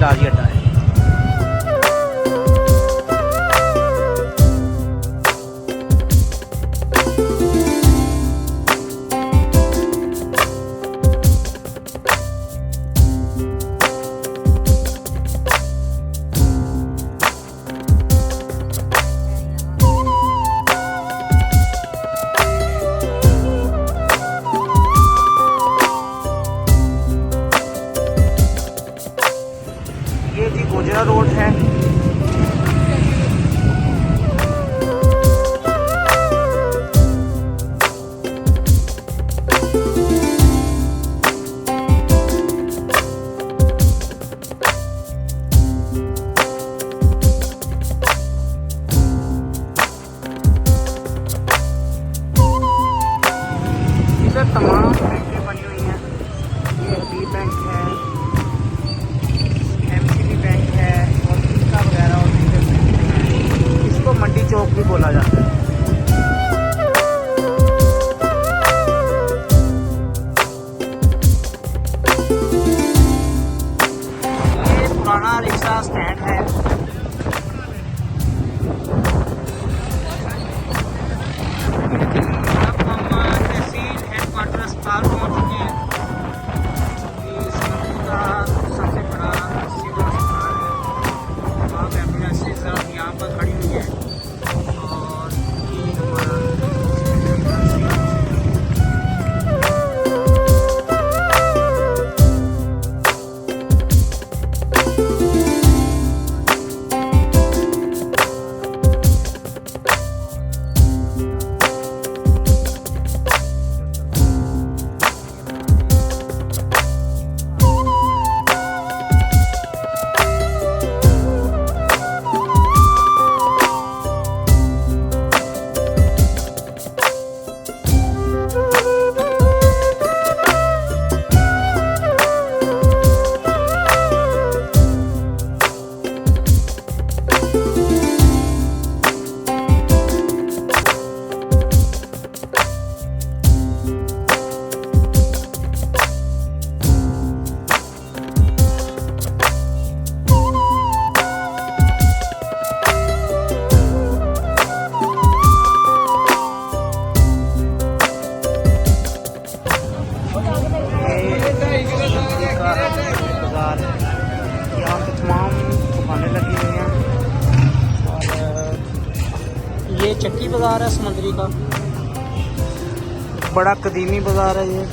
इटारी अड्डा है। ये जी गोजरा रोड है। इधर तमाम बैंकें बनी हुई हैं। ये बी बैंक है, बैंक है और इसका वगैरह और बैंक है। इसको मंडी चौक भी बोला जाता है। ये पुराना रिक्शा स्टैंड है। अब हम तहसील हेडक्वार्टर अस्पताल पहुँच चुके हैं। ये समझ का सबसे बड़ा यहाँ पर खड़ी हुई है और ये हमारा यहाँ पे तमाम दुकानें लगी हुई हैं और ये चक्की बाज़ार है समंदरी का, बड़ा कदीमी बाज़ार है ये।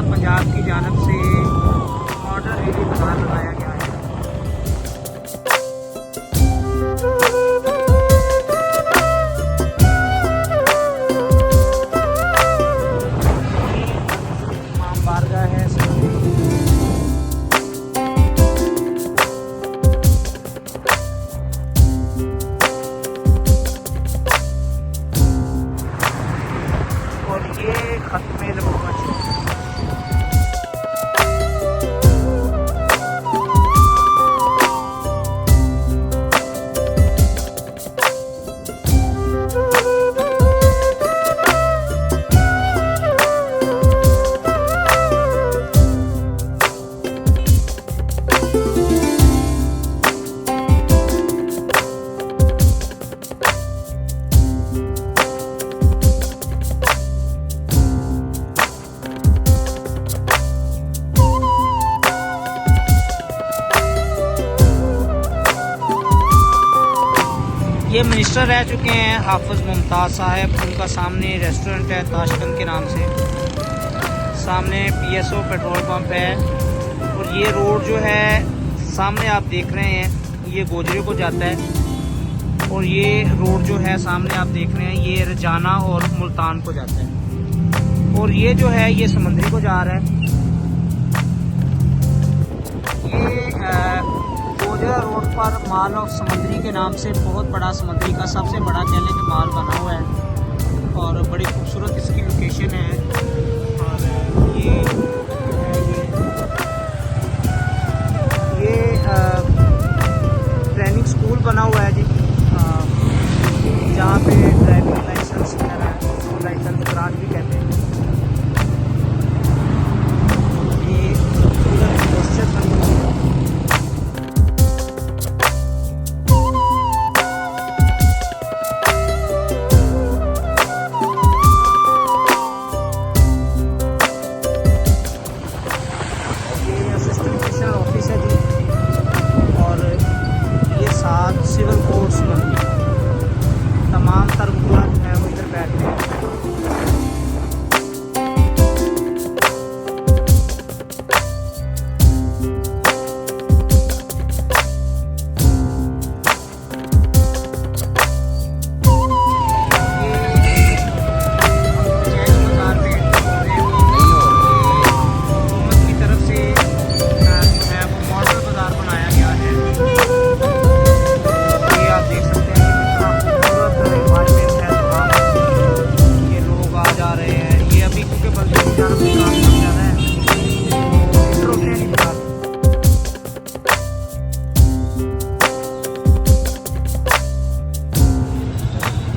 पंजाब की जानब से मॉडर्न रेलवे बाज़ार लगाया गया है। इमाम बारगाह है। और ये खत्मे मास्टर रह चुके हैं हाफिज़ मुमताज़ साहब। उनका सामने रेस्टोरेंट है ताशकंद के नाम से, सामने PSO पेट्रोल पंप है। और ये रोड जो है सामने आप देख रहे हैं ये गोजरे को जाता है, और ये रोड जो है सामने आप देख रहे हैं ये रजाना और मुल्तान को जाता है। और ये जो है ये समंदरी को जा रहा है। ये गोजरा रोड पर माल ऑफ समंदरी के नाम से बहुत बड़ा समंदरी का सबसे बड़ा कह लें कि माल बना हुआ है, और बड़ी खूबसूरत इसकी लोकेशन है। और ये ट्रेनिंग स्कूल बना हुआ है जी, जहाँ पे ड्राइविंग लाइसेंस लाइसेंस ग्रांट भी कहते हैं। ये मस्जिद बनी हुई है। सिविल कोर्ट्स में तमाम तर जो है वो इधर बैठते हैं।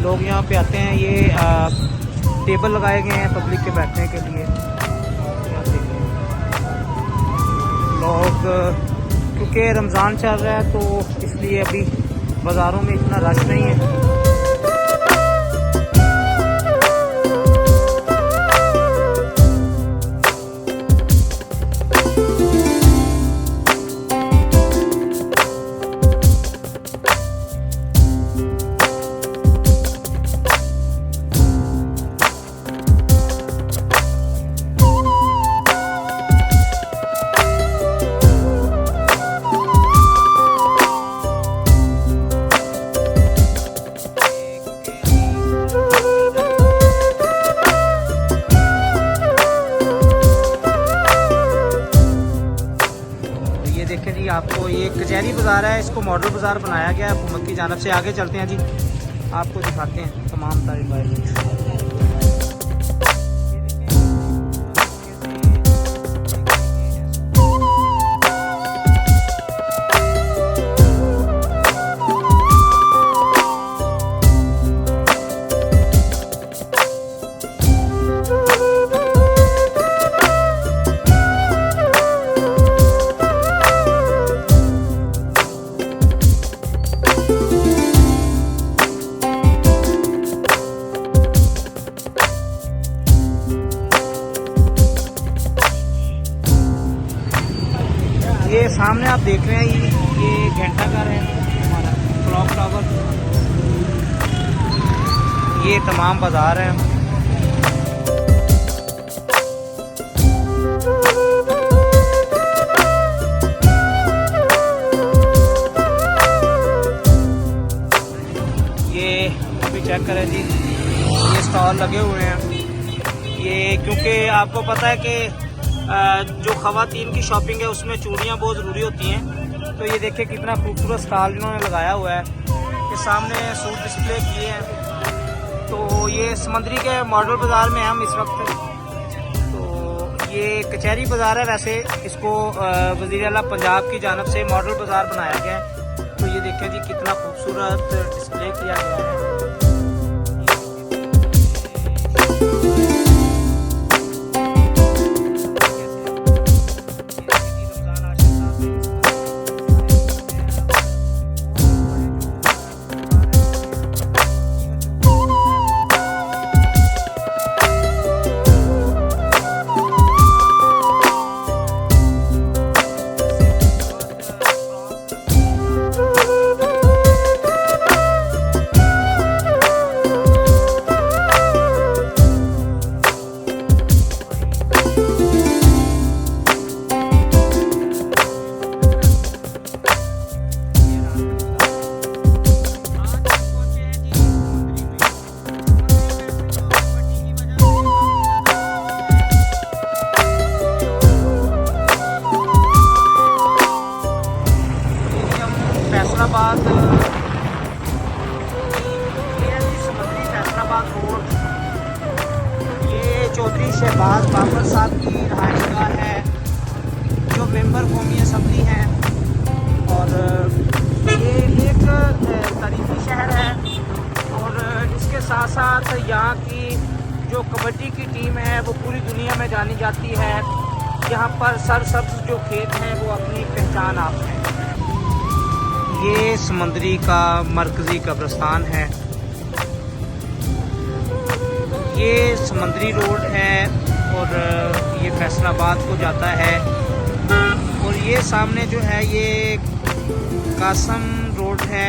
लोग यहाँ पे आते हैं, ये टेबल लगाए गए हैं पब्लिक के बैठने के लिए। लोग क्योंकि रमज़ान चल रहा है तो इसलिए अभी बाज़ारों में इतना रश नहीं है। देखें जी, आपको ये कचहरी बाज़ार है, इसको मॉडल बाज़ार बनाया गया है हुकूमत की जानिब से। आगे चलते हैं जी, आपको दिखाते हैं तमाम तारीफ। ये सामने आप देख रहे हैं ये घंटा घर है हमारा, क्लॉक टावर। ये तमाम बाज़ार है। ये अभी चेक करें जी, ये स्टॉल लगे हुए हैं। ये क्योंकि आपको पता है कि जो ख़वातीन की शॉपिंग है उसमें चूड़ियाँ बहुत ज़रूरी होती हैं। तो ये देखिए कितना खूबसूरत स्टॉल इन्होंने लगाया हुआ है। ये सामने सूट डिस्प्ले किए हैं। तो ये समंदरी के मॉडल बाज़ार में हम इस वक्त। तो ये कचहरी बाज़ार है, वैसे इसको वज़ीर आला पंजाब की जानिब से मॉडल बाज़ार बनाया गया है। तो ये देखें जी कितना खूबसूरत डिस्प्ले किया गया है। फैसलाबाद रोड, ये चौधरी शहबाज बाबर साहब की रहायशगाह है जो मेंबर कौमी असम्बली हैं। और ये एक तारीखी शहर है और इसके साथ साथ यहाँ की जो कबड्डी की टीम है वो पूरी दुनिया में जानी जाती है। यहाँ पर सरसब्ज जो खेत हैं वो अपनी पहचान आप हैं। ये समंदरी का मरकज़ी कब्रिस्तान है, ये समंदरी रोड है और ये फैसलाबाद को जाता है। और ये सामने जो है ये कासम रोड है।